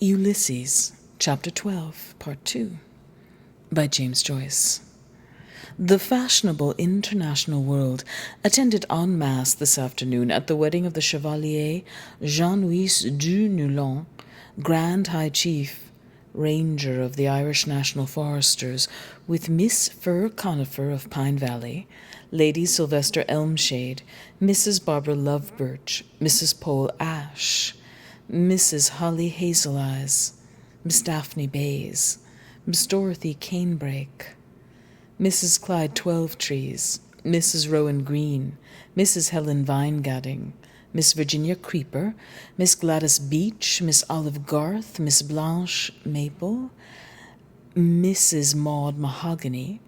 Ulysses, Chapter 12, Part 2, by James Joyce. The fashionable international world attended en masse this afternoon at the wedding of the Chevalier Jean-Louis du Neulon, Grand High Chief, Ranger of the Irish National Foresters, with Miss Fir Conifer of Pine Valley, Lady Sylvester Elmshade, Mrs. Barbara Lovebirch, Mrs. Pole Ash, Mrs. Holly Hazel Eyes, Miss Daphne Bays, Miss Dorothy Canebrake, Mrs. Clyde Twelvetrees, Mrs. Rowan Green, Mrs. Helen Vinegadding, Miss Virginia Creeper, Miss Gladys Beach, Miss Olive Garth, Miss Blanche Maple, Mrs. Maud Mahogany,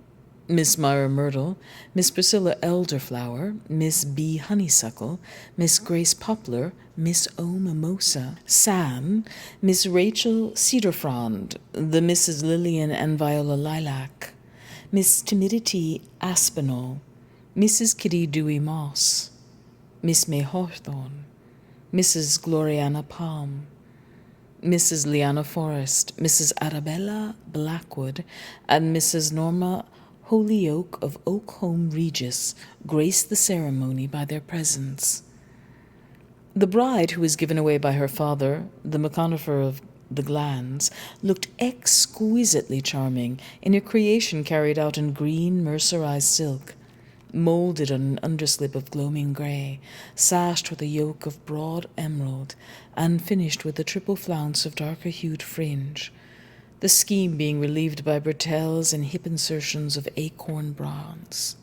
Miss Myra Myrtle, Miss Priscilla Elderflower, Miss B. Honeysuckle, Miss Grace Poplar, Miss O. Mimosa, Sam, Miss Rachel Cedarfrond, the Mrs. Lillian and Viola Lilac, Miss Timidity Aspinall, Mrs. Kitty Dewey Moss, Miss May Hawthorne, Mrs. Gloriana Palm, Mrs. Liana Forrest, Mrs. Arabella Blackwood, and Mrs. Norma Holyoke of Oakhome Regis graced the ceremony by their presence. The bride, who was given away by her father, the McConifer of the Glands, looked exquisitely charming in a creation carried out in green mercerized silk, moulded on an underslip of gloaming grey, sashed with a yoke of broad emerald, and finished with a triple flounce of darker-hued fringe, the scheme being relieved by bretelles and hip insertions of acorn bronze.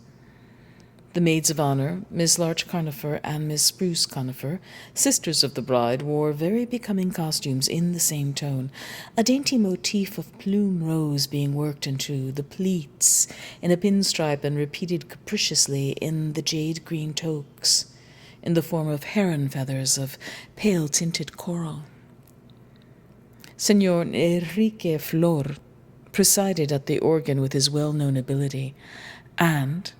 The maids of honor, Miss Larch Conifer and Miss Spruce Conifer, sisters of the bride, wore very becoming costumes in the same tone, a dainty motif of plume rose being worked into the pleats in a pinstripe and repeated capriciously in the jade-green toques, in the form of heron feathers of pale-tinted coral. Senor Enrique Flor presided at the organ with his well-known ability, and,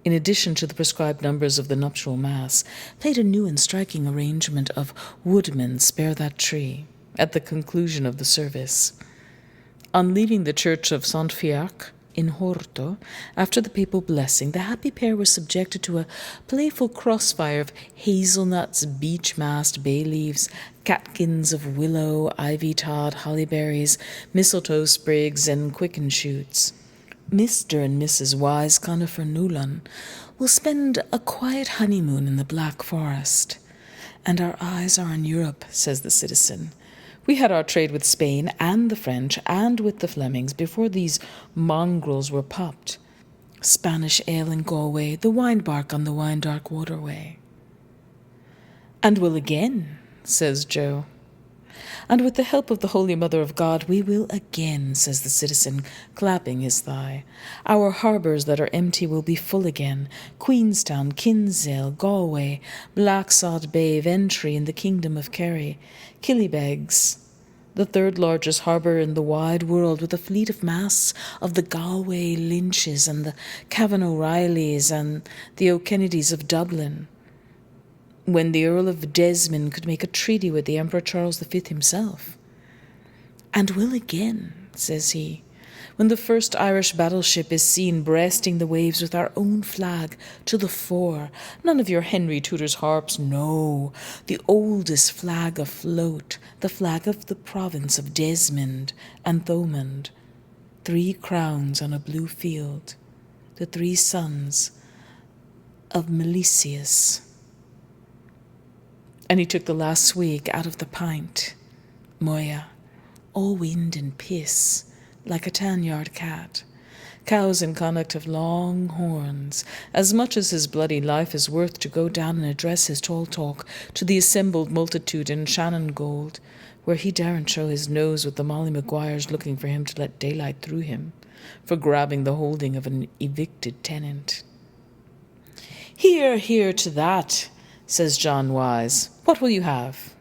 in addition to the prescribed numbers of the nuptial mass, played a new and striking arrangement of Woodman, Spare That Tree at the conclusion of the service. On leaving the church of Sant Fiac in Horto, after the papal blessing, the happy pair were subjected to a playful crossfire of hazelnuts, beech-mast, bay leaves, catkins of willow, ivy-tod, hollyberries, mistletoe sprigs, and quicken shoots. Mr. and Mrs. Wise Conifer Newlon will spend a quiet honeymoon in the Black Forest. And our eyes are on Europe, says the citizen. We had our trade with Spain and the French and with the Flemings before these mongrels were popped. Spanish ale in Galway, the wine bark on the wine-dark waterway. And will again, says Joe. And with the help of the Holy Mother of God, we will again, says the citizen, clapping his thigh. Our harbours that are empty will be full again. Queenstown, Kinsale, Galway, Blacksod Bay, Ventry in the kingdom of Kerry, Killybegs, the third largest harbour in the wide world, with a fleet of masts of the Galway Lynches and the Cavan O'Reillys and the O'Kennedys of Dublin, when the Earl of Desmond could make a treaty with the Emperor Charles V himself. And will again, says he, when the first Irish battleship is seen breasting the waves with our own flag to the fore. None of your Henry Tudor's harps, no, the oldest flag afloat, the flag of the province of Desmond and Thomond, 3 crowns on a blue field, the 3 sons of Milesius. And he took the last swig out of the pint. Moya, all wind and piss, like a tan-yard cat. Cows in Connacht have long horns, as much as his bloody life is worth to go down and address his tall talk to the assembled multitude in Shannongold, where he daren't show his nose with the Molly Maguires looking for him to let daylight through him, for grabbing the holding of an evicted tenant. Hear, hear to that, says John Wise. What will you have?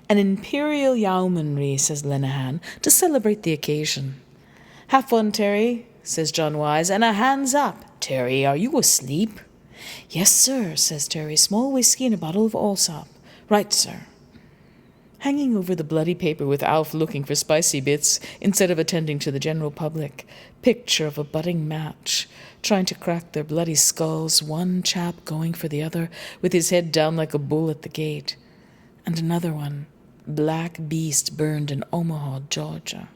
An imperial yeomanry, says Lenehan, to celebrate the occasion. Have one, Terry, says John Wise, and a hands up. Terry, are you asleep? Yes, sir, says Terry. Small whiskey and a bottle of Allsop. Right, sir. hanging over the bloody paper with Alf looking for spicy bits instead of attending to the general public. Picture of a budding match, trying to crack their bloody skulls, one chap going for the other with his head down like a bull at the gate. And another one, black beast burned in Omaha, Georgia.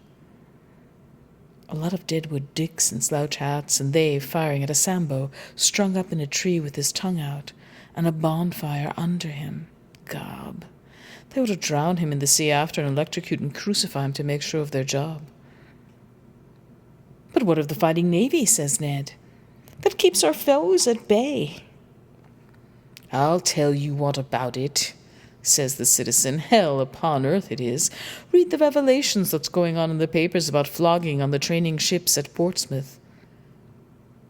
A lot of deadwood dicks in slouch hats, and they firing at a Sambo strung up in a tree with his tongue out, and a bonfire under him. Gob. They ought to drown him in the sea after and electrocute and crucify him to make sure of their job. But what of the fighting navy, says Ned, that keeps our foes at bay? I'll tell you what about it, says the citizen. Hell upon earth it is. Read the revelations that's going on in the papers about flogging on the training ships at Portsmouth.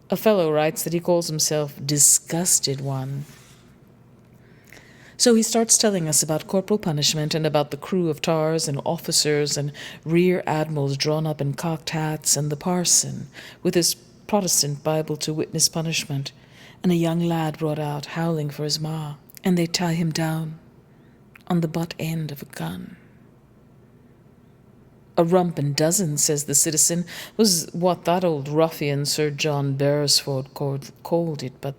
A fellow writes that he calls himself Disgusted One. So he starts telling us about corporal punishment and about the crew of tars and officers and rear admirals drawn up in cocked hats and the parson with his Protestant Bible to witness punishment and a young lad brought out howling for his ma, and they tie him down on the butt end of a gun. A rump and dozen, says the citizen, was what that old ruffian Sir John Beresford called it, but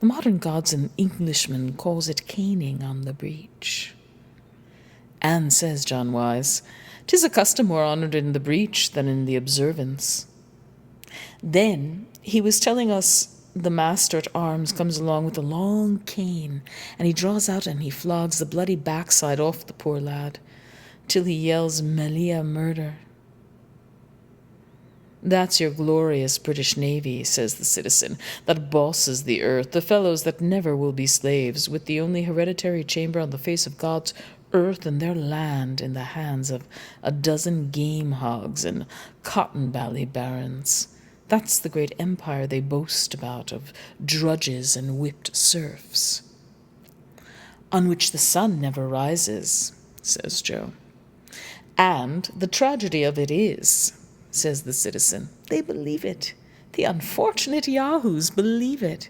the modern gods and Englishman calls it caning on the breach. And, says John Wise, 'tis a custom more honoured in the breach than in the observance. Then he was telling us the master-at-arms comes along with a long cane, and he draws out and he flogs the bloody backside off the poor lad, till he yells Malia murder. That's your glorious British Navy, says the citizen, that bosses the earth, the fellows that never will be slaves, with the only hereditary chamber on the face of God's earth and their land in the hands of a dozen game hogs and cotton bally barons. That's the great empire they boast about of drudges and whipped serfs, on which the sun never rises, says Joe. And the tragedy of it is, says the citizen, they believe it. The unfortunate yahoos believe it.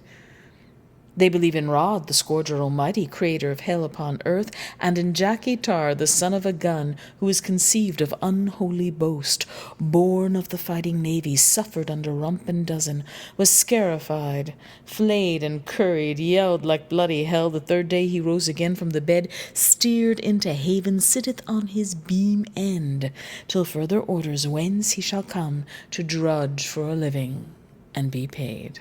They believe in Rod, the Scourger Almighty, creator of hell upon earth, and in Jackie Tar, the son of a gun, who is conceived of unholy boast, born of the fighting navy, suffered under rump and dozen, was scarified, flayed and curried, yelled like bloody hell. The third day he rose again from the bed, steered into haven, sitteth on his beam end, till further orders whence he shall come to drudge for a living and be paid.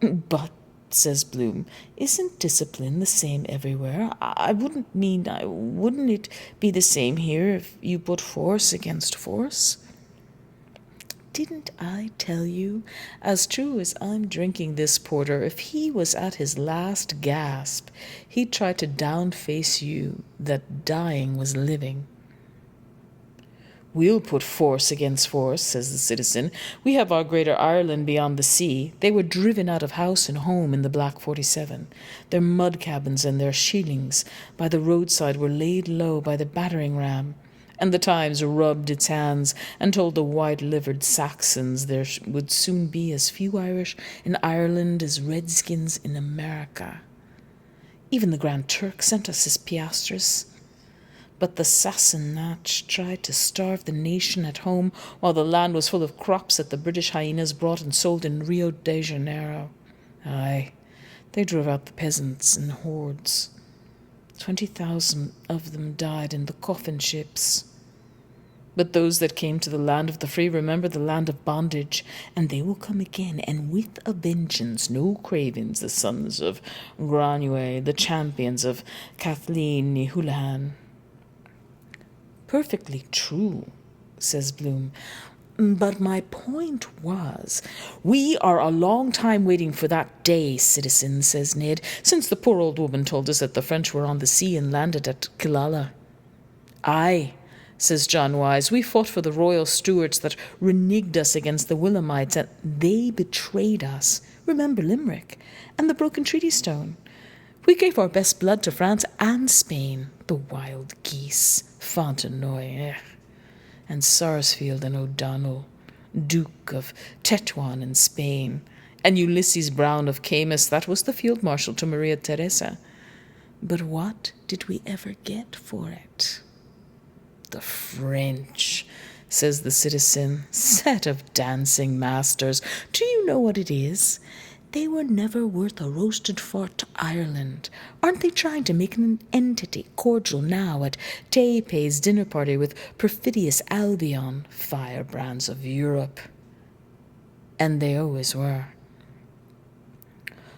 But, says Bloom, isn't discipline the same everywhere? Wouldn't it be the same here if you put force against force? Didn't I tell you, as true as I'm drinking this porter, if he was at his last gasp, he'd try to downface you that dying was living? We'll put force against force, says the citizen. We have our Greater Ireland beyond the sea. They were driven out of house and home in the Black 47. Their mud cabins and their shillings by the roadside were laid low by the battering ram, and the Times rubbed its hands and told the white-livered Saxons there would soon be as few Irish in Ireland as redskins in America. Even the Grand Turk sent us his piastres. But the Sassenach tried to starve the nation at home while the land was full of crops that the British hyenas brought and sold in Rio de Janeiro. Aye, they drove out the peasants in hordes. 20,000 of them died in the coffin ships. But those that came to the land of the free remember the land of bondage, and they will come again, and with a vengeance. No cravens, the sons of Granue, the champions of Kathleen ni Houlihan. Perfectly true, says Bloom. But my point was, we are a long time waiting for that day, citizen, says Ned, since the poor old woman told us that the French were on the sea and landed at Killala. Aye, says John Wise, we fought for the royal Stuarts that reneged us against the Willamites, and they betrayed us. Remember Limerick and the broken treaty stone. We gave our best blood to France and Spain, the wild geese, Fontenoy, and Sarsfield and O'Donnell, Duke of Tetuan in Spain, and Ulysses Brown of Camus, that was the field marshal to Maria Theresa. But what did we ever get for it? The French, says the citizen, set of dancing masters. Do you know what it is? They were never worth a roasted fort to Ireland. Aren't they trying to make an entity cordial now at Tepe's dinner party with perfidious Albion, firebrands of Europe? And they always were.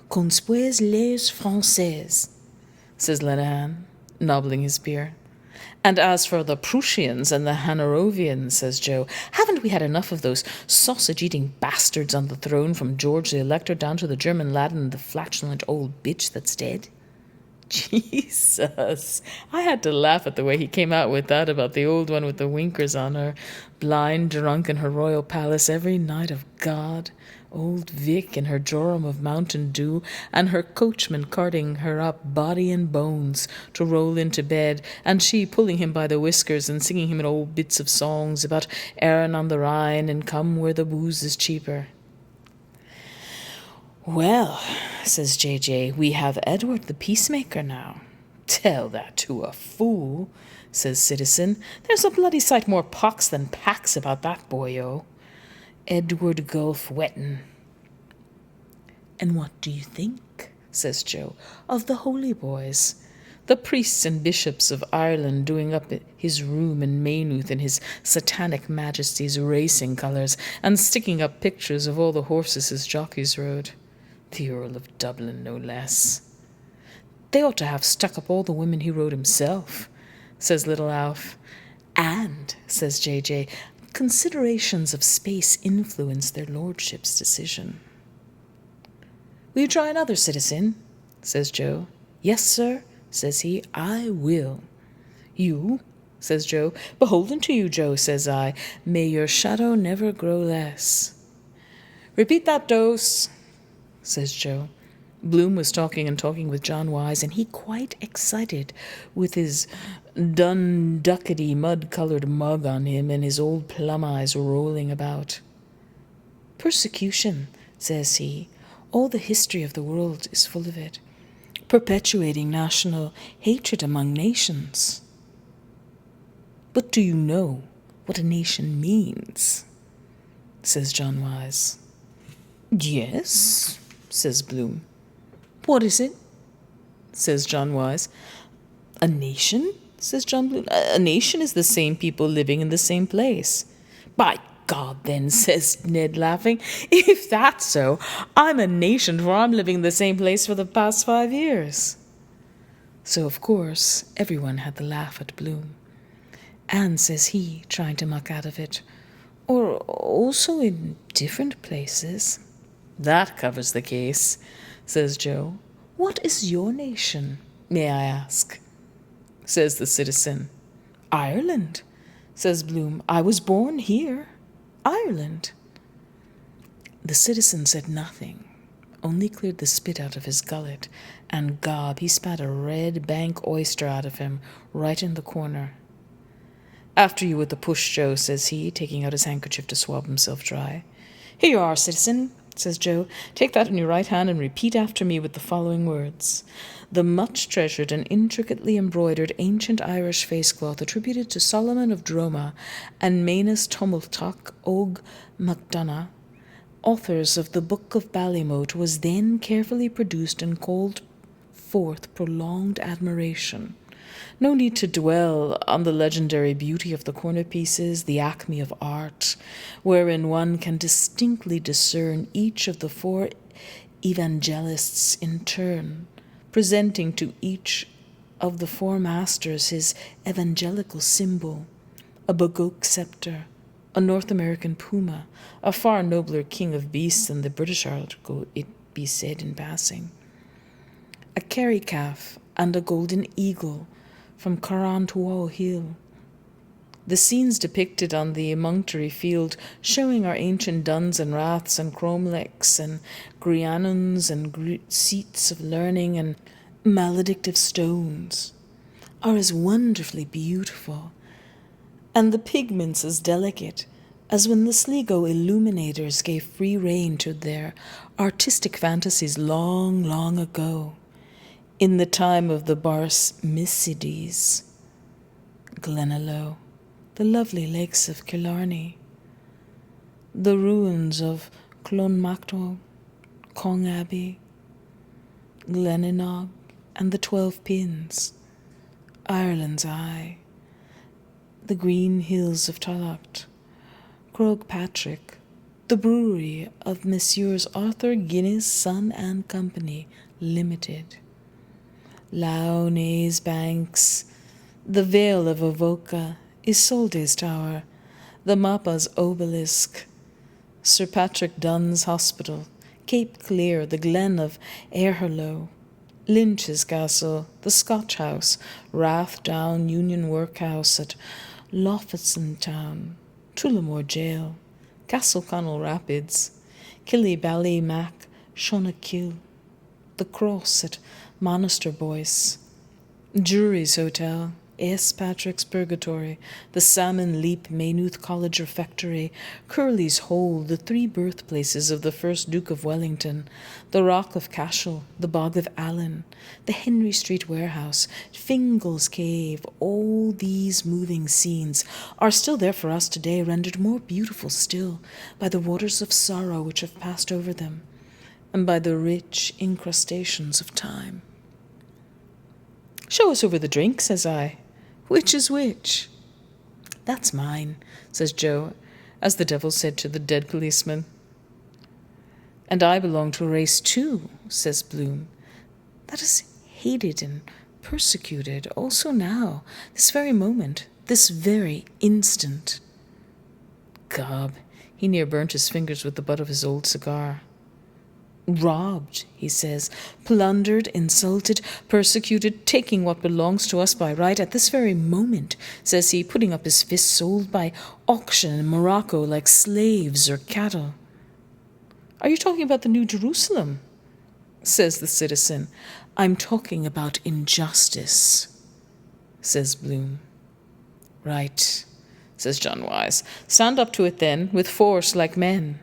Conspuez les Français, says Lenehan, nobbling his beer. And as for the Prussians and the Hanoverians, says Joe, haven't we had enough of those sausage-eating bastards on the throne, from George the Elector down to the German lad and the flatulent old bitch that's dead? Jesus, I had to laugh at the way he came out with that about the old one with the winkers on her, blind drunk in her royal palace every night of God, old Vic in her jorum of Mountain Dew, and her coachman carting her up body and bones to roll into bed, and she pulling him by the whiskers and singing him in old bits of songs about Erin on the Rhine and come where the booze is cheaper. Well, says J.J., we have Edward the Peacemaker now. Tell that to a fool, says Citizen. There's a bloody sight more pox than pax about that boyo. Edward Gulf Wetton. And what do you think, says Joe, of the holy boys? The priests and bishops of Ireland doing up his room in Maynooth in his satanic majesty's racing colours, and sticking up pictures of all the horses his jockeys rode. The Earl of Dublin, no less. They ought to have stuck up all the women he rode himself, says little Alf. And, says J.J., considerations of space influence their lordship's decision. Will you try another, citizen? Says Joe. Yes, sir, says he, I will. You, says Joe. Beholden to you, Joe, says I. May your shadow never grow less. Repeat that dose, says Joe. Bloom was talking with John Wise, and he quite excited, with his Dunduckety mud-coloured mug on him and his old plum eyes rolling about. Persecution, says he. All the history of the world is full of it, perpetuating national hatred among nations. But do you know what a nation means? Says John Wise. Yes, says Bloom. What is it? Says John Wise. A nation? Says John Bloom. A nation is the same people living in the same place. By God, then, says Ned, laughing, if that's so, I'm a nation, for I'm living in the same place for the past 5 years. So, of course, everyone had the laugh at Bloom. And, says he, trying to muck out of it, or also in different places. That covers the case, says Joe. What is your nation, may I ask? Says the citizen. Ireland, says Bloom. I was born here. Ireland. The citizen said nothing, only cleared the spit out of his gullet, and gob, he spat a red bank oyster out of him, right in the corner. After you with the push, Joe, says he, taking out his handkerchief to swab himself dry. Here you are, citizen, says Joe. Take that in your right hand and repeat after me with the following words. The much-treasured and intricately embroidered ancient Irish face-cloth attributed to Solomon of Droma and Manus Tumultuck Og MacDonagh, authors of the Book of Ballymote, was then carefully produced and called forth prolonged admiration. No need to dwell on the legendary beauty of the corner pieces, the acme of art, wherein one can distinctly discern each of the 4 evangelists in turn, presenting to each of the 4 masters his evangelical symbol, a Bagoque scepter, a North American puma, a far nobler king of beasts than the British article, it be said in passing, a carry calf and a golden eagle from Carrantuo Hill. The scenes depicted on the Monctory field, showing our ancient duns and raths and cromlechs and grianons and seats of learning and maledictive stones, are as wonderfully beautiful, and the pigments as delicate as when the Sligo illuminators gave free rein to their artistic fantasies long, long ago. In the time of the Barmecides, Glenalow, the lovely lakes of Killarney, the ruins of Clonmacnoise, Cong Abbey, Glenanog, and the 12 Pins, Ireland's Eye, the green hills of Tallaght, Patrick, the brewery of Messrs. Arthur Guinness, Son and Company, Limited, Launay's Banks, the Vale of Avoca, Isolde's Tower, the Mappa's Obelisk, Sir Patrick Dunn's Hospital, Cape Clear, the Glen of Aherlow, Lynch's Castle, the Scotch House, Rathdown Union Workhouse at Loffetson Town, Tullamore Jail, Castle Connell Rapids, Killyballymac, Shonakill, the Cross at Monasterboice, Jury's Hotel, S. Patrick's Purgatory, the Salmon Leap Maynooth College Refectory, Curley's Hole, the 3 birthplaces of the first Duke of Wellington, the Rock of Cashel, the Bog of Allen, the Henry Street Warehouse, Fingal's Cave. All these moving scenes are still there for us today, rendered more beautiful still by the waters of sorrow which have passed over them, and by the rich incrustations of time. "Show us over the drink," says I. "Which is which?" "That's mine," says Joe, as the devil said to the dead policeman. "And I belong to a race too," says Bloom, "that is hated and persecuted also now, this very moment, this very instant." Gob, he near burnt his fingers with the butt of his old cigar. "Robbed," he says, "plundered, insulted, persecuted, taking what belongs to us by right at this very moment," says he, putting up his fist, "sold by auction in Morocco like slaves or cattle." "Are you talking about the New Jerusalem?" says the citizen. "I'm talking about injustice," says Bloom. "Right," says John Wise. "Stand up to it then, with force like men."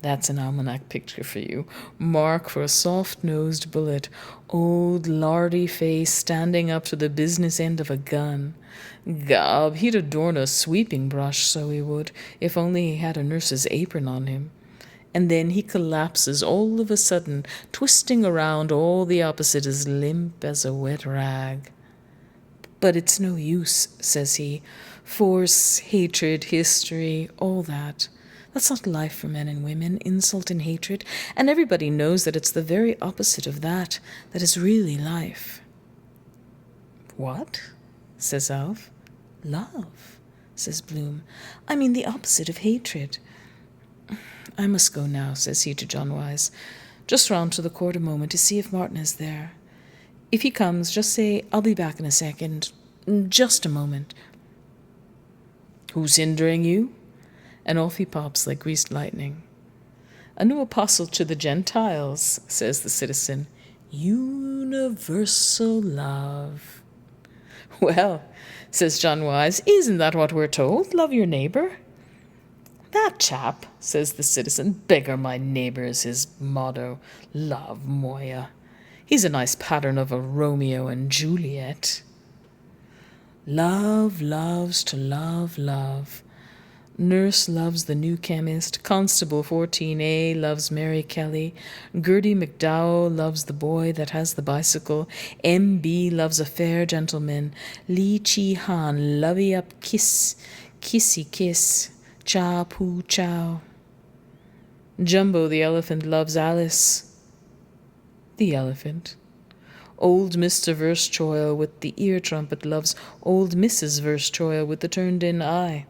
That's an almanac picture for you. Mark for a soft-nosed bullet, old lardy face standing up to the business end of a gun. Gob, he'd adorn a sweeping brush, so he would, if only he had a nurse's apron on him. And then he collapses all of a sudden, twisting around all the opposite as limp as a wet rag. "But it's no use," says he. "Force, hatred, history, all that. That's not life for men and women, insult and hatred, and everybody knows that it's the very opposite of that that is really life." "What?" says Alf. "Love," says Bloom. "I mean the opposite of hatred. I must go now," says he to John Wise. "Just round to the court a moment to see if Martin is there. If he comes, just say I'll be back in a second. Just a moment." "Who's hindering you?" And off he pops like greased lightning. "A new apostle to the Gentiles," says the citizen. "Universal love." "Well," says John Wise, "isn't that what we're told? Love your neighbour." "That chap," says the citizen, "beggar my neighbour is his motto. Love Moya. He's a nice pattern of a Romeo and Juliet." Love loves to love. Nurse loves the new chemist. Constable 14A loves Mary Kelly. Gertie McDowell loves the boy that has the bicycle. M.B. loves a fair gentleman. Lee Chi Han, lovey up kiss, kissy kiss. Chow poo chow. Jumbo the elephant loves Alice. The elephant. Old Mr. Verstroil with the ear trumpet loves old Mrs. Verstroil with the turned-in eye.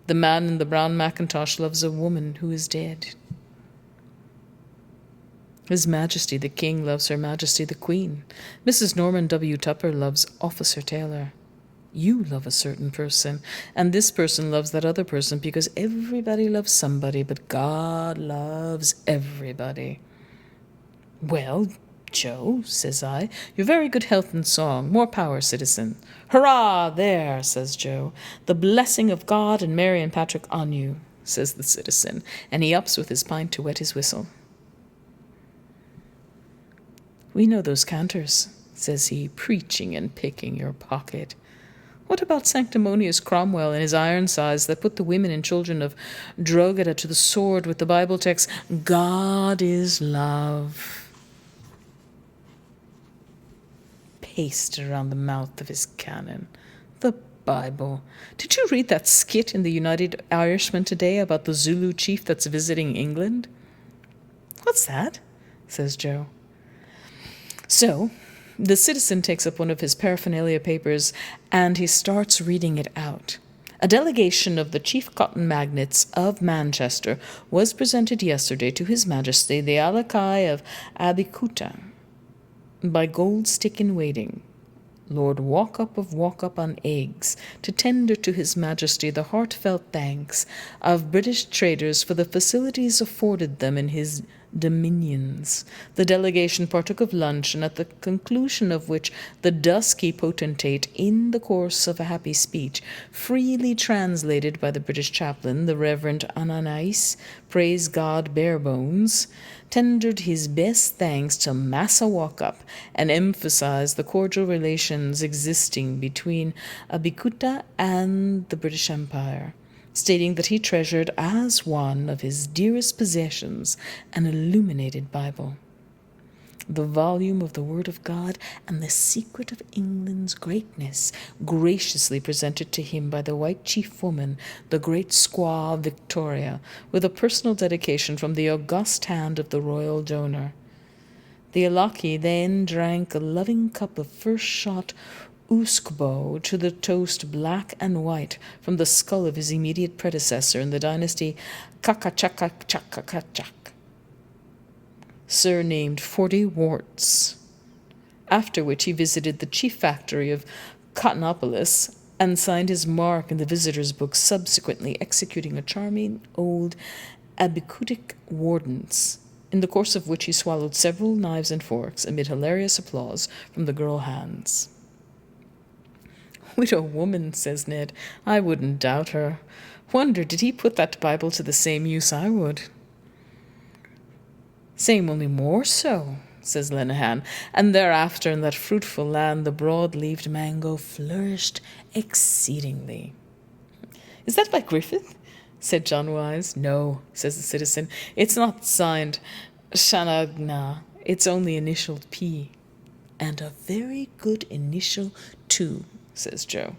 The man in the brown mackintosh loves a woman who is dead. His Majesty the King loves Her Majesty the Queen. Mrs. Norman W. Tupper loves Officer Taylor. You love a certain person, and this person loves that other person, because everybody loves somebody, but God loves everybody. "Well, Joe," says I, "your very good health and song. More power, citizen." "Hurrah, there," says Joe. "The blessing of God and Mary and Patrick on you," says the citizen, and he ups with his pint to wet his whistle. We know those canters, says he, preaching and picking your pocket. What about sanctimonious Cromwell and his Ironsides that put the women and children of Drogheda to the sword with the Bible text, God is love, pasted around the mouth of his cannon? The Bible. Did you read that skit in the United Irishman today about the Zulu chief that's visiting England? What's that? Says Joe. So, the citizen takes up one of his paraphernalia papers and he starts reading it out. A delegation of the chief cotton magnates of Manchester was presented yesterday to His Majesty the Alakai of Abeokuta by Gold Stick in Waiting, Lord Walkup of Walkup on Eggs, to tender to His Majesty the heartfelt thanks of British traders for the facilities afforded them in his dominions. The delegation partook of luncheon, at the conclusion of which the dusky potentate, in the course of a happy speech, freely translated by the British chaplain, the Reverend Ananias, praise God Barebones, tendered his best thanks to Massa Walkup and emphasized the cordial relations existing between Abeokuta and the British Empire, stating that he treasured as one of his dearest possessions an illuminated Bible, the volume of the Word of God and the secret of England's greatness, graciously presented to him by the white chief woman, the great squaw Victoria, with a personal dedication from the august hand of the royal donor. The Alaki then drank a loving cup of first-shot Uskbo to the toast black and white from the skull of his immediate predecessor in the dynasty Kakachakachakachak, surnamed 40 Warts, after which he visited the chief factory of Cottonopolis and signed his mark in the visitor's book, subsequently executing a charming old Abeokutic wardens, in the course of which he swallowed several knives and forks amid hilarious applause from the girl hands. Widow woman, says Ned. I wouldn't doubt her. Wonder, did he put that Bible to the same use I would? Same, only more so, says Lenehan, and thereafter in that fruitful land the broad-leaved mango flourished exceedingly. Is that by Griffith? Said John Wise. No, says the citizen. It's not signed Shanagna. It's only initialed P. And a very good initial, too, says Joe.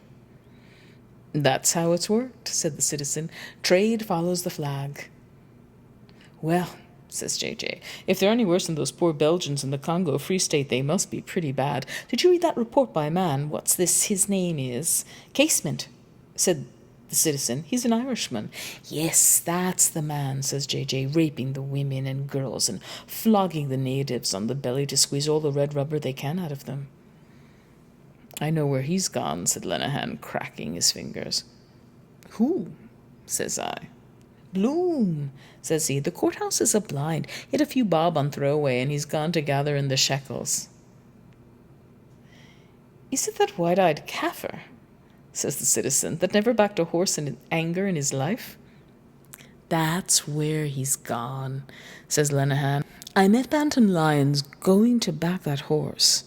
That's how it's worked, said the citizen. Trade follows the flag. Well, says J.J., if they're any worse than those poor Belgians in the Congo Free State, they must be pretty bad. Did you read that report by a man? What's this his name is? Casement, said the citizen. He's an Irishman. Yes, that's the man, says J.J., raping the women and girls and flogging the natives on the belly to squeeze all the red rubber they can out of them. I know where he's gone, said Lenehan, cracking his fingers. Who? Says I. Bloom, says he. The courthouse is a blind. He had a few bob on throwaway, and he's gone to gather in the shekels. Is it that white-eyed Kaffir, says the citizen, that never backed a horse in anger in his life? That's where he's gone, says Lenehan. I met Bantam Lyons going to back that horse,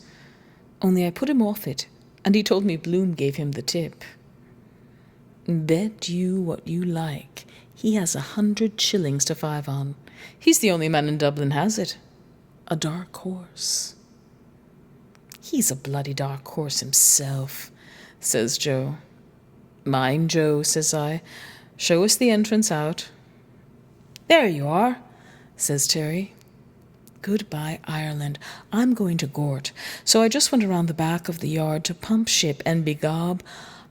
only I put him off it, and he told me Bloom gave him the tip. Bet you what you like, he has 100 shillings to 5 on. He's the only man in Dublin has it. A dark horse. He's a bloody dark horse himself, says Joe. Mind, Joe, says I. Show us the entrance out. There you are, says Terry. Goodbye, Ireland. I'm going to Gort, so I just went around the back of the yard to pump ship and begob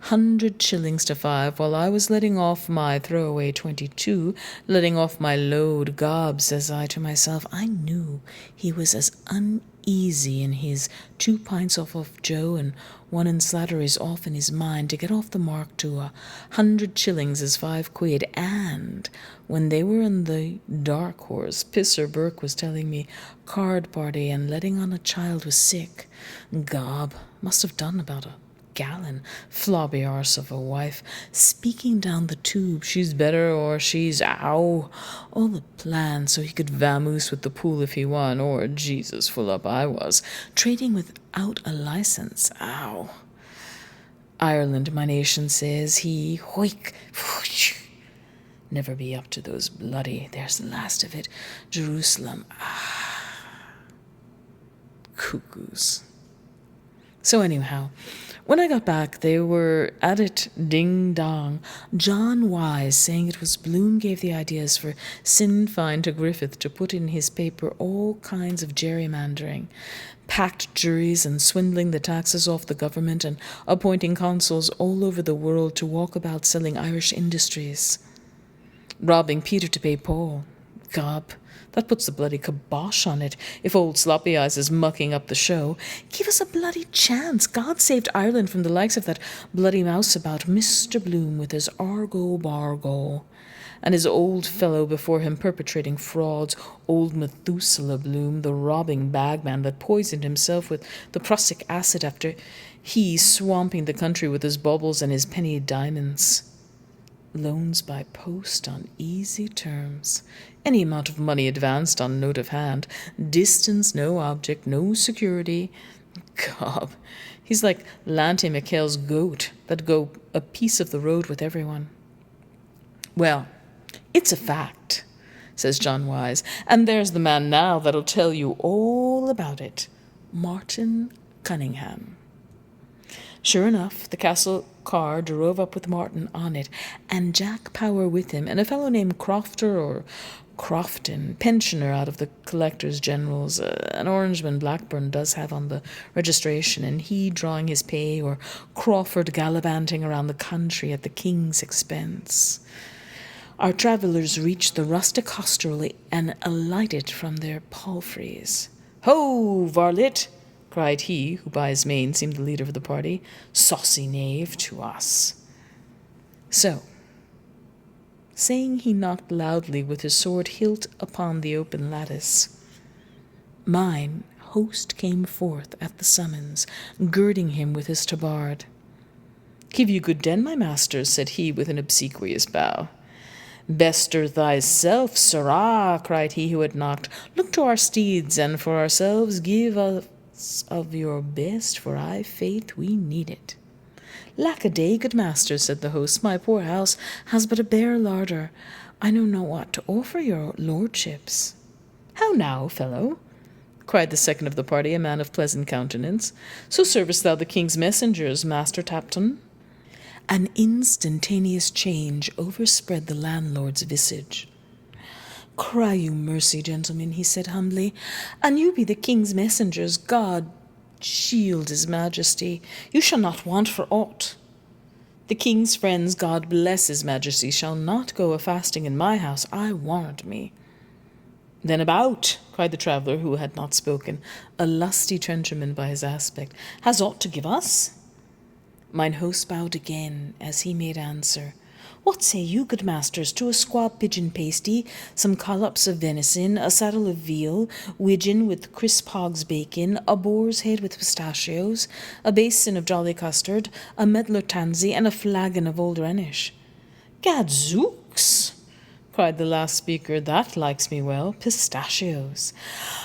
100 shillings to 5 while I was letting off my throwaway 22, letting off my load gob, says I to myself. I knew he was as uneasy in his 2 pints off of Joe and 1 in Slattery's off in his mind to get off the mark to 100 shillings is 5 quid, and when they were in the dark horse, Pisser Burke was telling me card party and letting on a child was sick. Gob, must have done about gallon, flobby arse of a wife, speaking down the tube, she's better or she's ow. All the plans so he could vamoose with the pool if he won, or Jesus, full up I was, trading without a license, ow. Ireland, my nation, says he, hoik, never be up to those bloody, there's the last of it, Jerusalem, cuckoos. So anyhow, when I got back, they were at it ding-dong. John Wise saying it was Bloom gave the ideas for Sinn Féin to Griffith to put in his paper all kinds of gerrymandering, packed juries and swindling the taxes off the government and appointing consuls all over the world to walk about selling Irish industries. Robbing Peter to pay Paul. Gob, that puts the bloody kibosh on it. If old Sloppy Eyes is mucking up the show, give us a bloody chance. God saved Ireland from the likes of that bloody mouseabout Mr. Bloom with his argo-bargo, and his old fellow before him perpetrating frauds, old Methuselah Bloom, the robbing bagman that poisoned himself with the prussic acid after he swamping the country with his baubles and his penny diamonds. Loans by post on easy terms. Any amount of money advanced on note of hand. Distance, no object, no security. Gob, he's like Lanty McHale's goat that go a piece of the road with everyone. Well, it's a fact, says John Wise, and there's the man now that'll tell you all about it. Martin Cunningham. Sure enough, the castle car drove up with Martin on it, and Jack Power with him, and a fellow named Crofter or Crofton, pensioner out of the Collectors General's, an Orangeman Blackburn does have on the registration, and he drawing his pay, or Crawford gallivanting around the country at the king's expense. Our travellers reached the rustic hostelry and alighted from their palfreys. "Ho, varlet!" cried he, who by his mien seemed the leader of the party. "Saucy knave to us." So, saying he knocked loudly with his sword hilt upon the open lattice, mine host came forth at the summons, girding him with his tabard. "Give you good den, my masters," said he with an obsequious bow. "Bester thyself, sirrah," cried he who had knocked. "Look to our steeds, and for ourselves give us of your best, for I faith we need it." "Lack-a-day, good master," said the host, "my poor house has but a bare larder. I know not what to offer your lordships." "How now, fellow?" cried the second of the party, a man of pleasant countenance. "So servest thou the king's messengers, Master Tapton?" An instantaneous change overspread the landlord's visage. "Cry you mercy, gentlemen," he said humbly. "An you be the king's messengers, God shield his majesty. You shall not want for aught. The king's friends, God bless his majesty, shall not go a-fasting in my house, I warrant me." "Then about," cried the traveller who had not spoken, a lusty trencherman by his aspect, "has aught to give us?" Mine host bowed again, as he made answer, "What say you, good masters, to a squab pigeon pasty, some collops of venison, a saddle of veal, widgeon with crisp hog's bacon, a boar's head with pistachios, a basin of jolly custard, a medlar tansy, and a flagon of old Rhenish?" "Gadzooks!" cried the last speaker, "that likes me well. Pistachios!"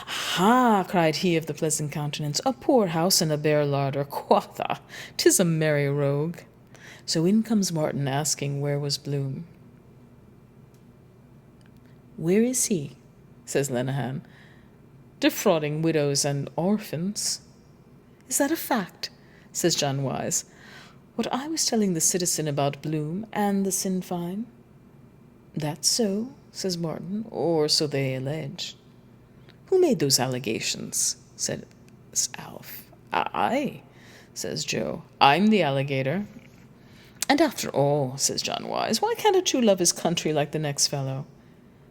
"Ha!" cried he of the pleasant countenance, "a poor house and a bare larder, quotha! 'Tis a merry rogue." So in comes Martin, asking where was Bloom. "Where is he?" says Lenehan. "Defrauding widows and orphans." "Is that a fact?" says John Wise. "What I was telling the citizen about Bloom and the Sinn Féin?" "That's so," says Martin, "or so they allege." "Who made those allegations?" says Alf. "I," says Joe. "I'm the alligator." "And after all," says John Wise, "why can't a Jew love his country like the next fellow?"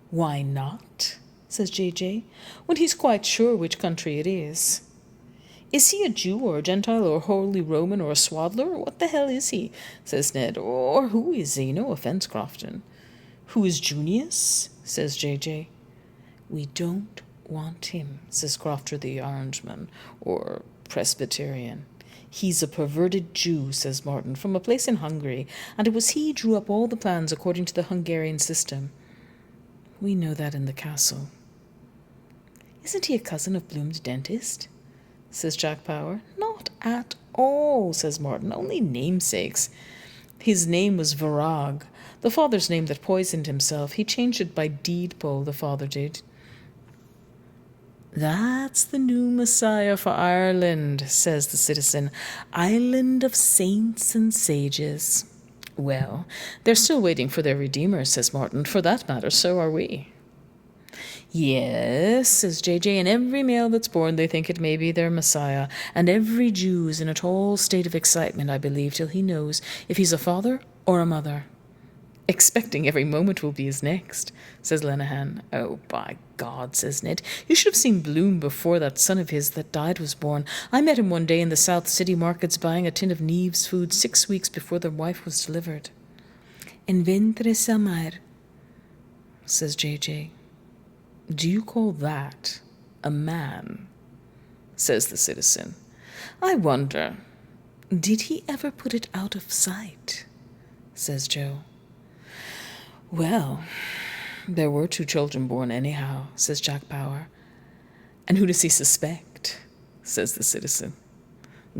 "Why not?" says J.J., "when he's quite sure which country it is." "Is he a Jew or a Gentile or a Holy Roman or a swaddler, or what the hell is he?" says Ned. "Or who is he? No offence, Crofton." "Who is Junius?" says J.J. "We don't want him," says Crofter the Orangeman, or Presbyterian. He's a perverted Jew, says Martin, from a place in Hungary, and it was he drew up all the plans according to the Hungarian system. We know that in the castle. Isn't he a cousin of Bloom's dentist? Says Jack Power. Not at all, says Martin, only namesakes. His name was Virag, the father's name that poisoned himself. He changed it by deed poll, the father did. That's the new Messiah for Ireland, says the citizen. Island of saints and sages. Well, they're still waiting for their Redeemer, says Martin. For that matter, so are we. Yes, says JJ, and every male that's born they think it may be their Messiah, and every Jew's in a tall state of excitement, I believe, till he knows if he's a father or a mother. Expecting every moment will be his next, says Lenehan. Oh, by God, says Ned. You should have seen Bloom before that son of his that died was born. I met him one day in the South City markets buying a tin of Neve's food 6 weeks before their wife was delivered. En ventre samar, says JJ. Do you call that a man? Says the citizen. I wonder, did he ever put it out of sight? Says Joe. Well, there were 2 children born anyhow, says Jack Power. And who does he suspect? Says the citizen.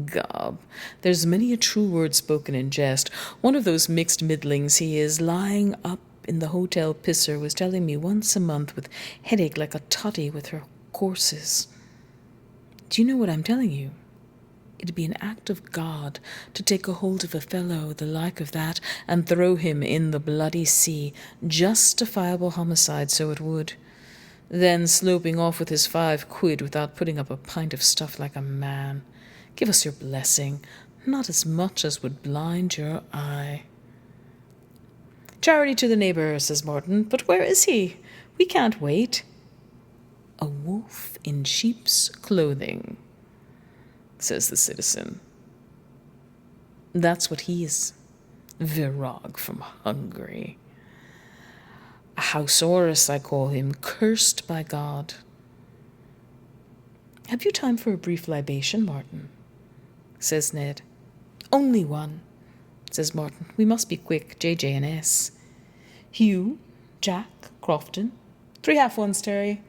Gob, there's many a true word spoken in jest. One of those mixed middlings he is, lying up in the hotel pisser, was telling me once a month with headache like a totty with her courses. Do you know what I'm telling you? It'd be an act of God to take a hold of a fellow the like of that and throw him in the bloody sea. Justifiable homicide, so it would. Then sloping off with his 5 quid without putting up a pint of stuff like a man. Give us your blessing, not as much as would blind your eye. Charity to the neighbour, says Martin, but where is he? We can't wait. A wolf in sheep's clothing, says the citizen. That's what he is. Virag from Hungary. A housaurus, I call him, cursed by God. Have you time for a brief libation, Martin? Says Ned. Only one, says Martin. We must be quick, JJ and S. Hugh, Jack, Crofton. 3 half-ones, Terry.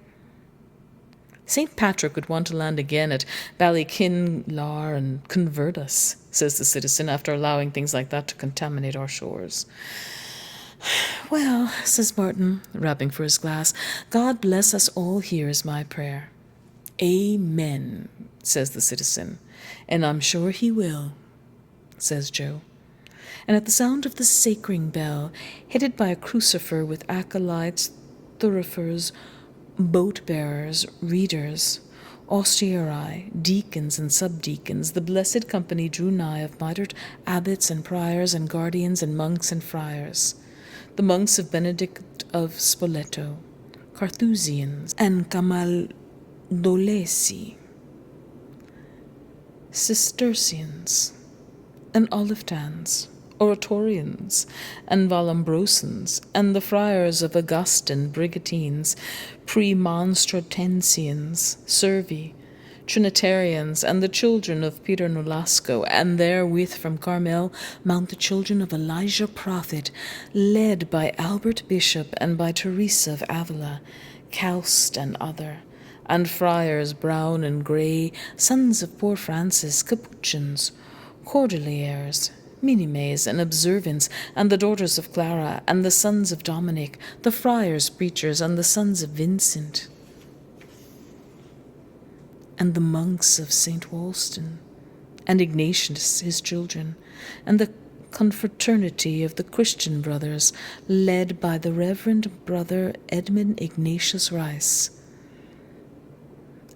St. Patrick would want to land again at Ballykinlar and convert us, says the citizen, after allowing things like that to contaminate our shores. Well, says Martin, rapping for his glass, God bless us all here is my prayer. Amen, says the citizen, and I'm sure he will, says Joe. And at the sound of the sacring bell, headed by a crucifer with acolytes, thurifers, boat-bearers, readers, ostiarii, deacons and subdeacons, the blessed company drew nigh of mitred abbots and priors and guardians and monks and friars, the monks of Benedict of Spoleto, Carthusians and Camaldolesi, Cistercians and Olivetans, Oratorians and Vallambrosans, and the friars of Augustine, Brigatines, Premonstratensians, Servi, Trinitarians, and the children of Peter Nolasco, and therewith from Carmel mount the children of Elijah Prophet, led by Albert Bishop and by Teresa of Avila, Caust and other, and friars brown and grey, sons of poor Francis, Capuchins, Cordeliers, Minimes and Observants, and the daughters of Clara, and the sons of Dominic, the friars preachers, and the sons of Vincent, and the monks of St. Wolstan, and Ignatius his children, and the confraternity of the Christian brothers, led by the Reverend Brother Edmund Ignatius Rice.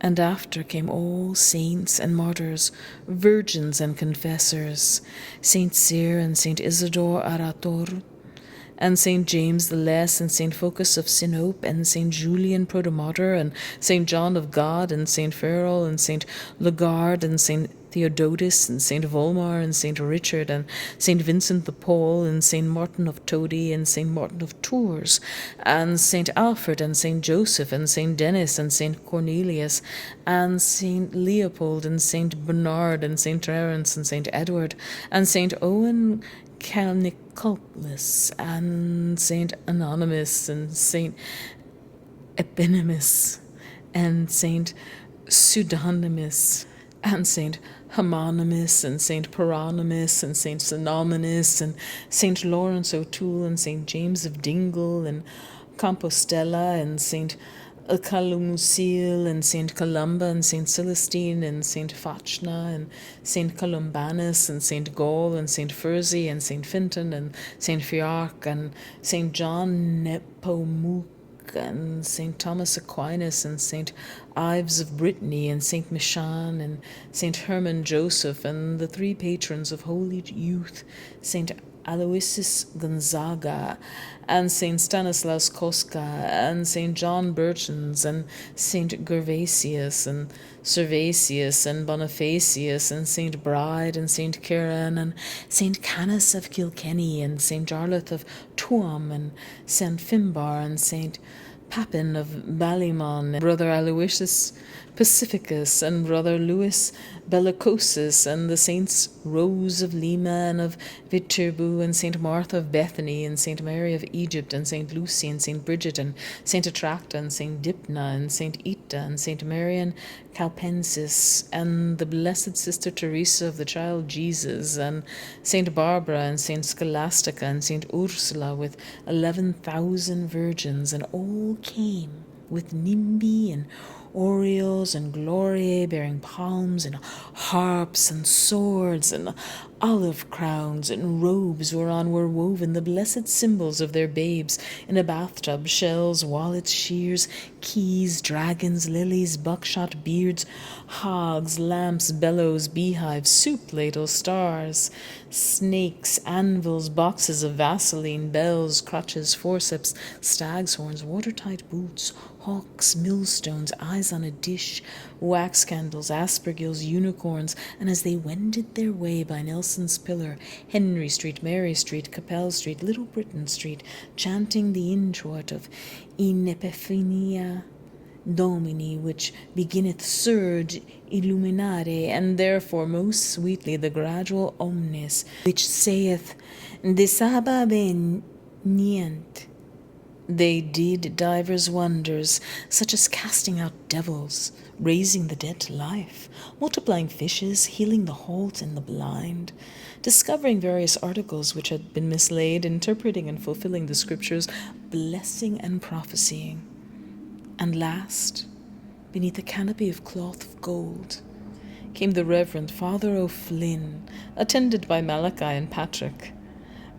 And after came all saints and martyrs, virgins and confessors, Saint Cyr and Saint Isidore Arator, and Saint James the Less, and Saint Phocas of Sinope, and Saint Julian Protomartyr, and Saint John of God, and Saint Farrell, and Saint Lagarde, and Saint Theodotus, and Saint Volmar, and Saint Richard, and Saint Vincent de Paul, and Saint Martin of Todi, and Saint Martin of Tours, and Saint Alfred, and Saint Joseph, and Saint Denis, and Saint Cornelius, and Saint Leopold, and Saint Bernard, and Saint Terence, and Saint Edward, and Saint Owen Calnicolis, and Saint Anonymous, and Saint Eponymus, and Saint Pseudonymous, and Saint Homonymus, and Saint Paronymus, and Saint Synonymous, and Saint Lawrence O'Toole, and Saint James of Dingle, and Compostela, and Saint Columbcille, and Saint Columba, and Saint Celestine, and Saint Fachna, and Saint Columbanus, and Saint Gall, and Saint Fursey, and Saint Fintan, and Saint Fiarch, and Saint John Nepomuc, and Saint Thomas Aquinas, and Saint Ives of Brittany, and Saint Michan, and Saint Herman Joseph, and the three patrons of holy youth, Saint Aloysius Gonzaga, and Saint Stanislaus Kostka, and Saint John Berchans, and Saint Gervasius, and Servasius, and Bonifacius, and Saint Bride, and Saint Kieran, and Saint Canis of Kilkenny, and Saint Jarlath of Tuam, and Saint Finbar, and Saint Papin of Ballymun, Brother Aloysius Pacificus, and Brother Louis Bellicosus, and the Saints Rose of Lima, and of Viterbo, and Saint Martha of Bethany, and Saint Mary of Egypt, and Saint Lucy, and Saint Bridget, and Saint Attracta, and Saint Dipna, and Saint Ita, and Saint Marian Calpensis, and the Blessed Sister Teresa of the Child Jesus, and Saint Barbara, and Saint Scholastica, and Saint Ursula, with 11,000 virgins, and all came with nimbi and aureoles and gloriae, bearing palms and harps and swords and olive crowns and robes whereon were woven the blessed symbols of their babes, in a bathtub, shells, wallets, shears, keys, dragons, lilies, buckshot, beards, hogs, lamps, bellows, beehives, soup ladles, stars, snakes, anvils, boxes of vaseline, bells, crutches, forceps, stag's horns, watertight boots, hawks, millstones, eyes on a dish, wax candles, aspergills, unicorns, and as they wended their way by Nelson's Pillar, Henry Street, Mary Street, Capel Street, Little Britain Street, chanting the introit of In Epiphania Domini, which beginneth Surge Illuminare, and therefore most sweetly the gradual Omnis, which saith De Saba Venient. They did divers wonders, such as casting out devils, raising the dead to life, multiplying fishes, healing the halt and the blind, discovering various articles which had been mislaid, interpreting and fulfilling the scriptures, blessing and prophesying. And last, beneath a canopy of cloth of gold, came the Reverend Father O'Flynn, attended by Malachi and Patrick.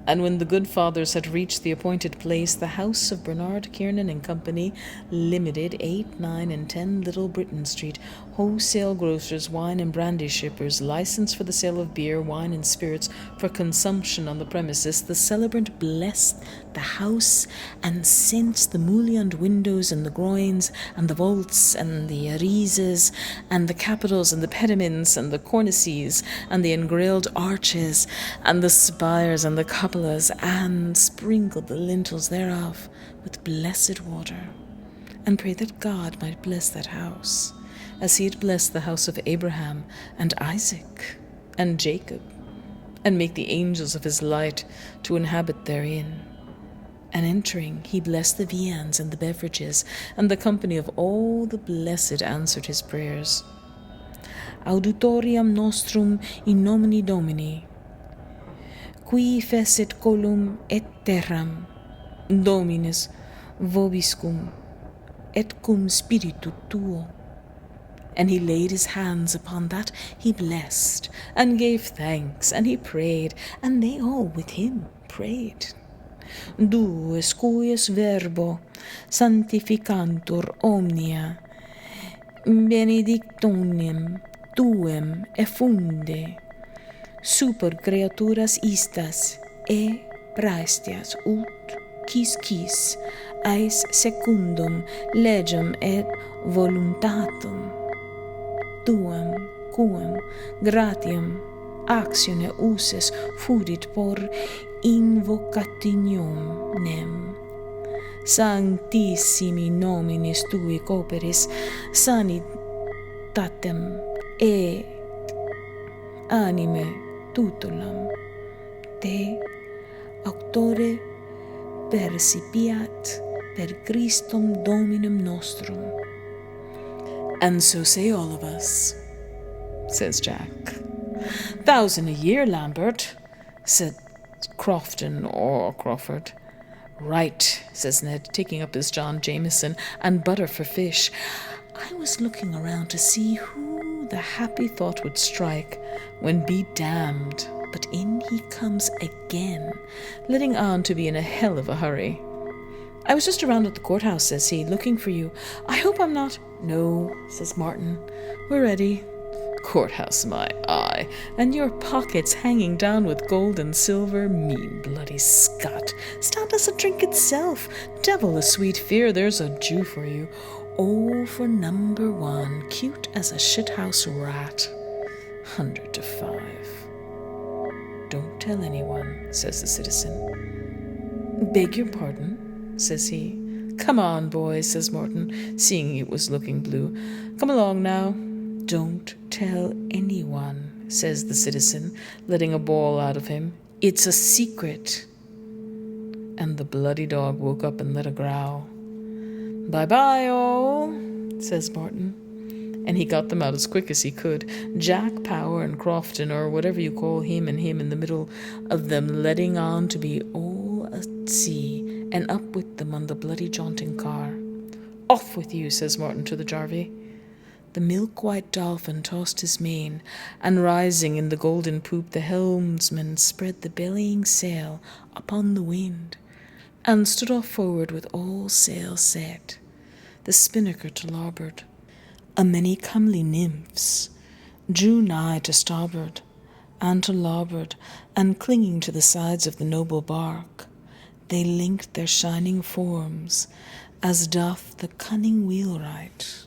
And when the good fathers had reached the appointed place, the house of Bernard Kiernan and Company, Limited, 8, 9, and 10 Little Britain Street, wholesale grocers, wine and brandy shippers, license for the sale of beer, wine, and spirits for consumption on the premises, the celebrant blessed the house and sent the mullioned windows and the groins and the vaults and the arises and the capitals and the pediments and the cornices and the engrailed arches and the spires and the cupolas, and sprinkled the lintels thereof with blessed water, and prayed that God might bless that house, as he had blessed the house of Abraham and Isaac and Jacob, and make the angels of his light to inhabit therein. And entering, he blessed the viands and the beverages, and the company of all the blessed answered his prayers. Auditorium nostrum in nomine Domini, qui fecit colum et terram, Dominus vobiscum, et cum spiritu tuo. And he laid his hands upon that he blessed, and gave thanks, and he prayed, and they all with him prayed. Dues cuius verbo sanctificantur omnia, benedictionem tuem effunde, super creaturas istas e praestias ut quis ais secundum legem et voluntatem tuam quum gratiam actione uses fudit por invocationem sanctissimi nominis tui cooperis sanitatem et anime tutelam te auctore percipiat per Christum Dominum nostrum. And so say all of us, says Jack. 1,000 a year, Lambert, said Crofton or Crawford. Right, says Ned, taking up his John Jameson and butter for fish. I was looking around to see who the happy thought would strike when be damned, but in he comes again, letting on to be in a hell of a hurry. I was just around at the courthouse, says he, looking for you. I hope I'm not... No, says Martin. We're ready. Courthouse, my eye, and your pockets hanging down with gold and silver, mean bloody Scot. Stout as a drink itself. Devil a sweet fear, there's a Jew for you. Oh, for number 1, cute as a shithouse rat. 100 to 5. Don't tell anyone, says the citizen. Beg your pardon, says he. Come on, boys, says Morton, seeing it was looking blue. Come along now. Don't tell anyone, says the citizen, letting a bawl out of him. It's a secret. And the bloody dog woke up and let a growl. Bye-bye, all, says Martin. And he got them out as quick as he could, Jack Power and Crofton, or whatever you call him, and him in the middle of them, letting on to be all at sea, and up with them on the bloody jaunting car. Off with you, says Martin to the Jarvey. The milk-white dolphin tossed his mane, and rising in the golden poop, the helmsman spread the bellying sail upon the wind, and stood off forward with all sail set, the spinnaker to larboard. A many comely nymphs drew nigh to starboard and to larboard, and clinging to the sides of the noble bark, they linked their shining forms, as doth the cunning wheelwright.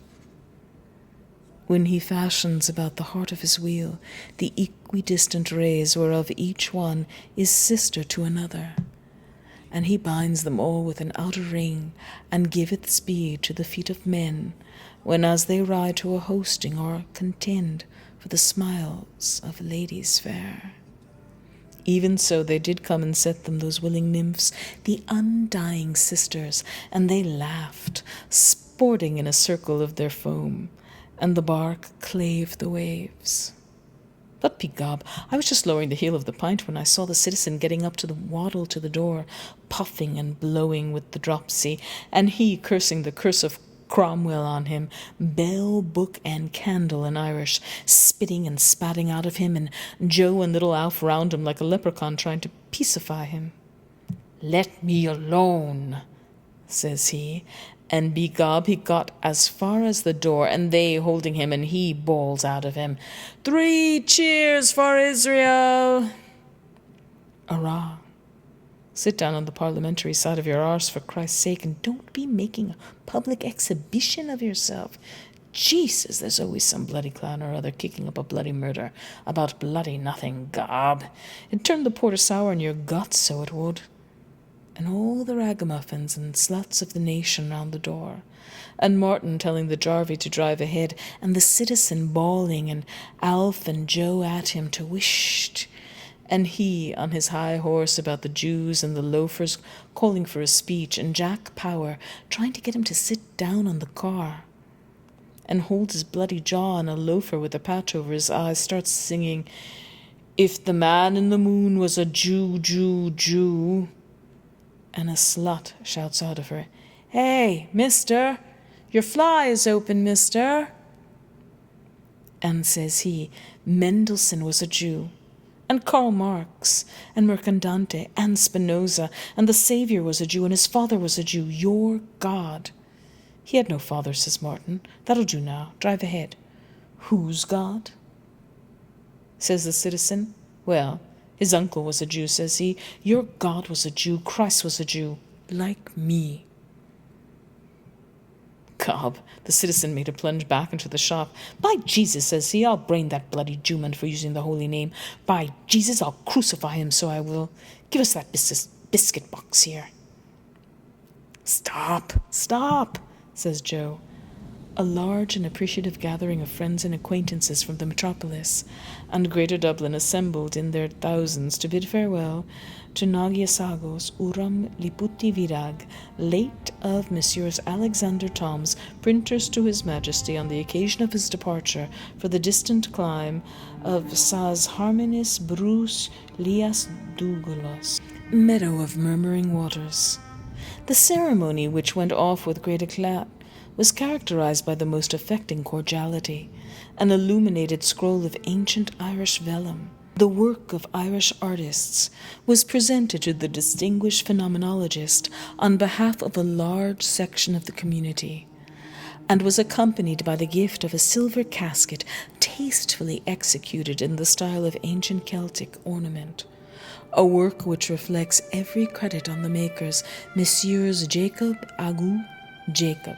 When he fashions about the heart of his wheel the equidistant rays, whereof each one is sister to another, and he binds them all with an outer ring, and giveth speed to the feet of men, when as they ride to a hosting or contend for the smiles of ladies fair. Even so they did come and set them, those willing nymphs, the undying sisters, and they laughed, sporting in a circle of their foam, and the bark clave the waves. But begob, I was just lowering the heel of the pint when I saw the citizen getting up to the waddle to the door, puffing and blowing with the dropsy, and he cursing the curse of Cromwell on him, bell, book, and candle in Irish, spitting and spatting out of him, and Joe and little Alf round him like a leprechaun trying to peacify him. Let me alone, says he, and begob he got as far as the door, and they holding him, and he bawls out of him, 3 cheers for Israel! Arrah! Sit down on the parliamentary side of your arse, for Christ's sake, and don't be making a public exhibition of yourself. Jesus, there's always some bloody clown or other kicking up a bloody murder about bloody nothing, gob. It'd turn the porter sour in your guts, so it would. And all the ragamuffins and sluts of the nation round the door, and Martin telling the Jarvey to drive ahead, and the citizen bawling, and Alf and Joe at him to whisht, and he on his high horse about the Jews and the loafers calling for a speech, and Jack Power trying to get him to sit down on the car, and hold his bloody jaw, and a loafer with a patch over his eyes starts singing, "If the man in the moon was a Jew, Jew, Jew," and a slut shouts out of her, "Hey, mister, your fly is open, mister." And says he, Mendelssohn was a Jew, and Karl Marx, and Mercandante, and Spinoza, and the Saviour was a Jew, and his father was a Jew, your God. He had no father, says Martin. That'll do now. Drive ahead. Whose God? Says the citizen. Well, his uncle was a Jew, says he. Your God was a Jew. Christ was a Jew. Like me. Gob, the citizen made a plunge back into the shop. By Jesus, says he, I'll brain that bloody Jewman for using the holy name. By Jesus, I'll crucify him, so I will. Give us that biscuit box here. Stop, says Joe. A large and appreciative gathering of friends and acquaintances from the metropolis and Greater Dublin assembled in their thousands to bid farewell to Nagyasagos Uram Liputi Virag, late of Messrs. Alexander Thoms, printers to His Majesty, on the occasion of his departure for the distant clime of Sas Harmonis Bruce Lias Dougalos, meadow of murmuring waters. The ceremony, which went off with great eclat, was characterized by the most affecting cordiality. An illuminated scroll of ancient Irish vellum, the work of Irish artists, was presented to the distinguished phenomenologist on behalf of a large section of the community, and was accompanied by the gift of a silver casket tastefully executed in the style of ancient Celtic ornament, a work which reflects every credit on the makers, Messrs. Jacob Agu Jacob.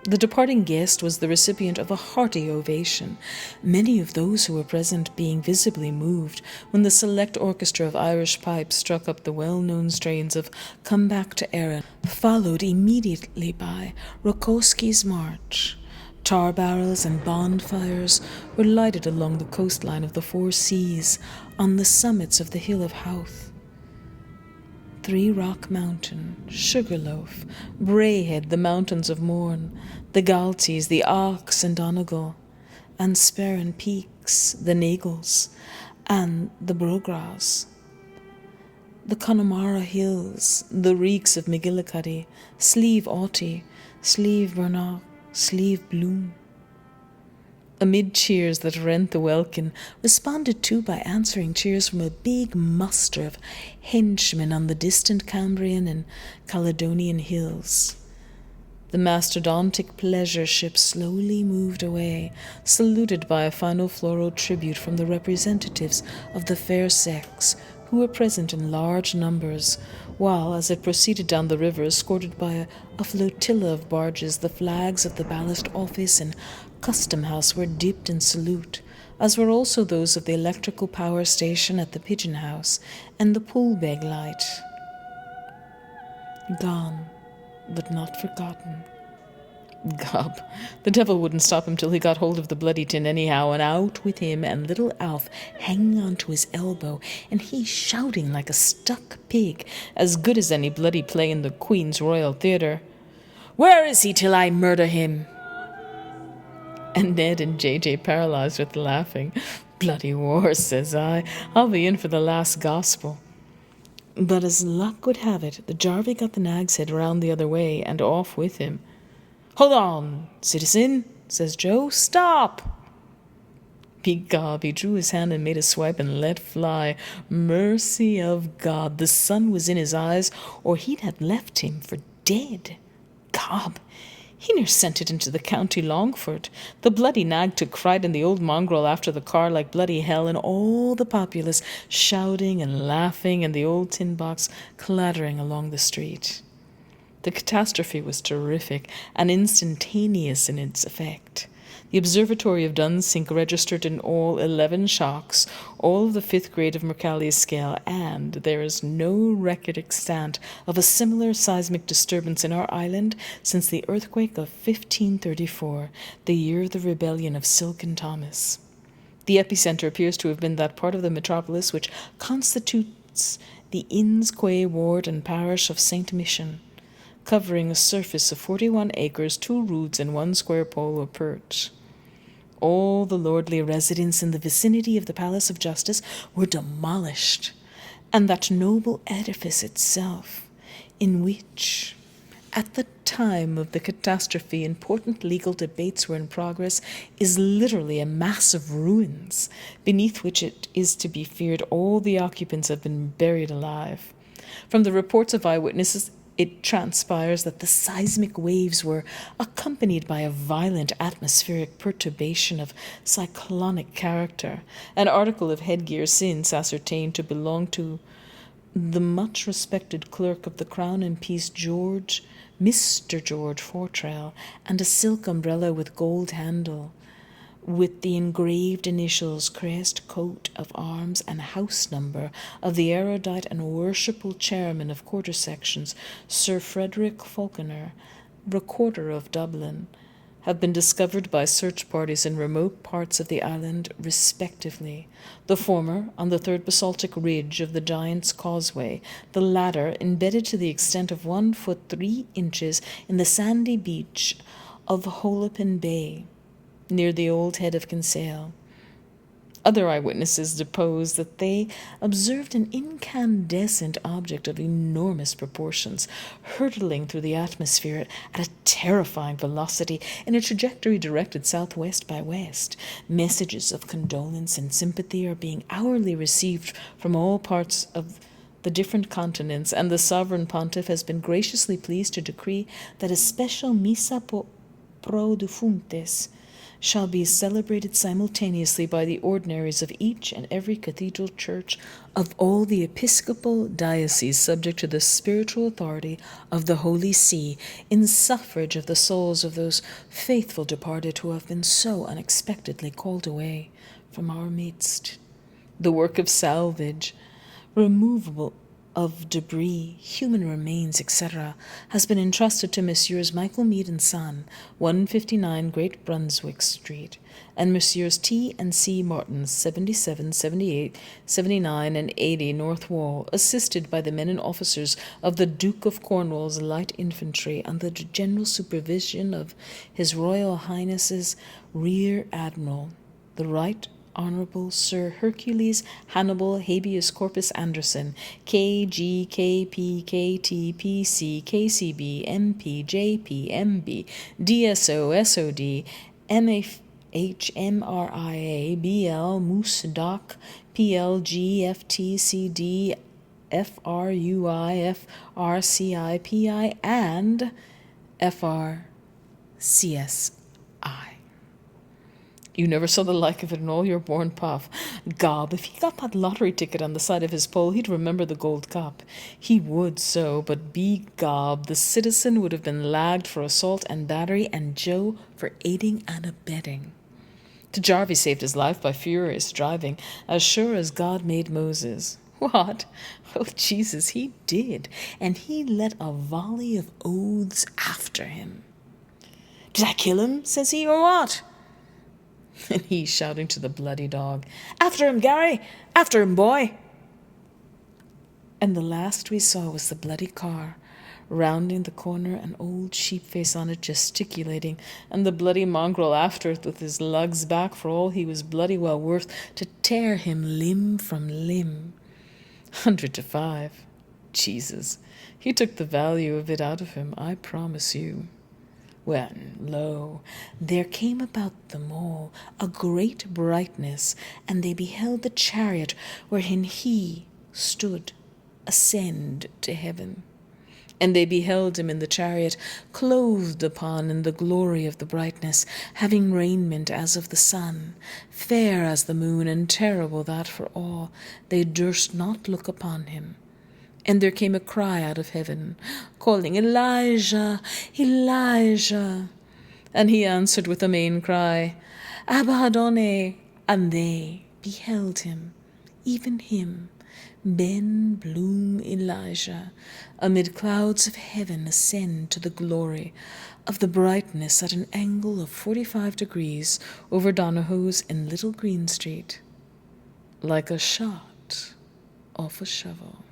The departing guest was the recipient of a hearty ovation, many of those who were present being visibly moved when the select orchestra of Irish pipes struck up the well-known strains of Come Back to Erin, followed immediately by Rakowski's March. Tar barrels and bonfires were lighted along the coastline of the Four Seas, on the summits of the hill of Howth, Three Rock Mountain, Sugarloaf, Brayhead, the mountains of Mourne, the Galties, the Ox and Donegal, and Sperrin Peaks, the Nagels, and the Brogras, the Connemara Hills, the reeks of McGillicuddy, Slieve Aughty, Slieve Burnagh, Slieve Bloom. Amid cheers that rent the welkin, responded to by answering cheers from a big muster of henchmen on the distant Cambrian and Caledonian hills. The mastodontic pleasure ship slowly moved away, saluted by a final floral tribute from the representatives of the fair sex, who were present in large numbers, while, as it proceeded down the river, escorted by a flotilla of barges, the flags of the ballast office and custom house were dipped in salute, as were also those of the electrical power station at the pigeon house and the Poolbeg light. Gone, but not forgotten. Gob, the devil wouldn't stop him till he got hold of the bloody tin anyhow, and out with him, and little Alf hanging on to his elbow, and he shouting like a stuck pig, as good as any bloody play in the Queen's Royal Theatre. "Where is he till I murder him?" And Ned and JJ paralyzed with laughing. Bloody war, says I. I'll be in for the last gospel. But as luck would have it, the Jarvey got the nag's head round the other way, and off with him. "Hold on, citizen," says Joe. "Stop!" Begob, he drew his hand and made a swipe and let fly. Mercy of God, the sun was in his eyes, or he'd have left him for dead. Gob, he near sent it into the county Longford. The bloody nag took fright, and the old mongrel after the car like bloody hell, and all the populace shouting and laughing, and the old tin box clattering along the street. The catastrophe was terrific and instantaneous in its effect. The observatory of Dunsink registered in all 11 shocks, all of the 5th grade of Mercalli's scale, and there is no record extant of a similar seismic disturbance in our island since the earthquake of 1534, the year of the rebellion of Silken Thomas. The epicenter appears to have been that part of the metropolis which constitutes the Inns Quay ward and parish of St. Mission, covering a surface of 41 acres, 2 roods, and 1 square pole or perch. All the lordly residents in the vicinity of the Palace of Justice were demolished, and that noble edifice itself, in which, at the time of the catastrophe, important legal debates were in progress, is literally a mass of ruins, beneath which it is to be feared all the occupants have been buried alive. From the reports of eyewitnesses, it transpires that the seismic waves were accompanied by a violent atmospheric perturbation of cyclonic character, an article of headgear since ascertained to belong to the much-respected clerk of the Crown and Peace, Mr. George Fortrail, and a silk umbrella with gold handle, with the engraved initials, crest, coat of arms, and house number of the erudite and worshipful chairman of quarter sections, Sir Frederick Falconer, Recorder of Dublin, have been discovered by search parties in remote parts of the island, respectively. The former on the third basaltic ridge of the Giant's Causeway, the latter embedded to the extent of 1 foot 3 inches in the sandy beach of Holopen Bay, near the old head of Kinsale. Other eyewitnesses deposed that they observed an incandescent object of enormous proportions, hurtling through the atmosphere at a terrifying velocity in a trajectory directed southwest by west. Messages of condolence and sympathy are being hourly received from all parts of the different continents, and the sovereign pontiff has been graciously pleased to decree that a special missa pro defunctes shall be celebrated simultaneously by the ordinaries of each and every cathedral church of all the episcopal dioceses subject to the spiritual authority of the Holy See, in suffrage of the souls of those faithful departed who have been so unexpectedly called away from our midst. The work of salvage, removable of debris, human remains, etc., has been entrusted to Messrs. Michael Mead and Son, 159 Great Brunswick Street, and Messrs. T. and C. Martins, 77, 78, 79, and 80 North Wall, assisted by the men and officers of the Duke of Cornwall's Light Infantry, under the general supervision of His Royal Highness's Rear Admiral, the Right Honorable Sir Hercules Hannibal Habeas Corpus Anderson, K.G., K.P., K.T., P.C., K.C.B., M.P., J.P., M.B., D.S.O., S.O.D., M.H., M.R.I.A., B.L., Moose, Doc, P.L.G., F.T., C.D., F.R.U.I., F.R.C.I., P.I., and F.R.C.S.I. You never saw the like of it in all your born puff. Gob, if he got that lottery ticket on the side of his pole, he'd remember the gold cup. He would so, but begob, the citizen would have been lagged for assault and battery, and Joe for aiding and abetting. To Jarvey saved his life by furious driving, as sure as God made Moses. What? Oh, Jesus, he did, and he let a volley of oaths after him. Did I kill him, says he, or what? And he shouting to the bloody dog, After him, Gary! After him, boy! And the last we saw was the bloody car, rounding the corner, an old sheep-face on it gesticulating, and the bloody mongrel after it with his lugs back for all he was bloody well worth to tear him limb from limb. 100 to 5. Jesus, he took the value of it out of him, I promise you. When, lo, there came about them all a great brightness, and they beheld the chariot wherein he stood ascend to heaven. And they beheld him in the chariot, clothed upon in the glory of the brightness, having raiment as of the sun, fair as the moon, and terrible that for awe they durst not look upon him. And there came a cry out of heaven, calling, Elijah, Elijah. And he answered with a main cry, Abba Adonai. And they beheld him, even him, Ben Bloom Elijah, amid clouds of heaven ascend to the glory of the brightness at an angle of 45 degrees over Donahoe's in Little Green Street, like a shot off a shovel.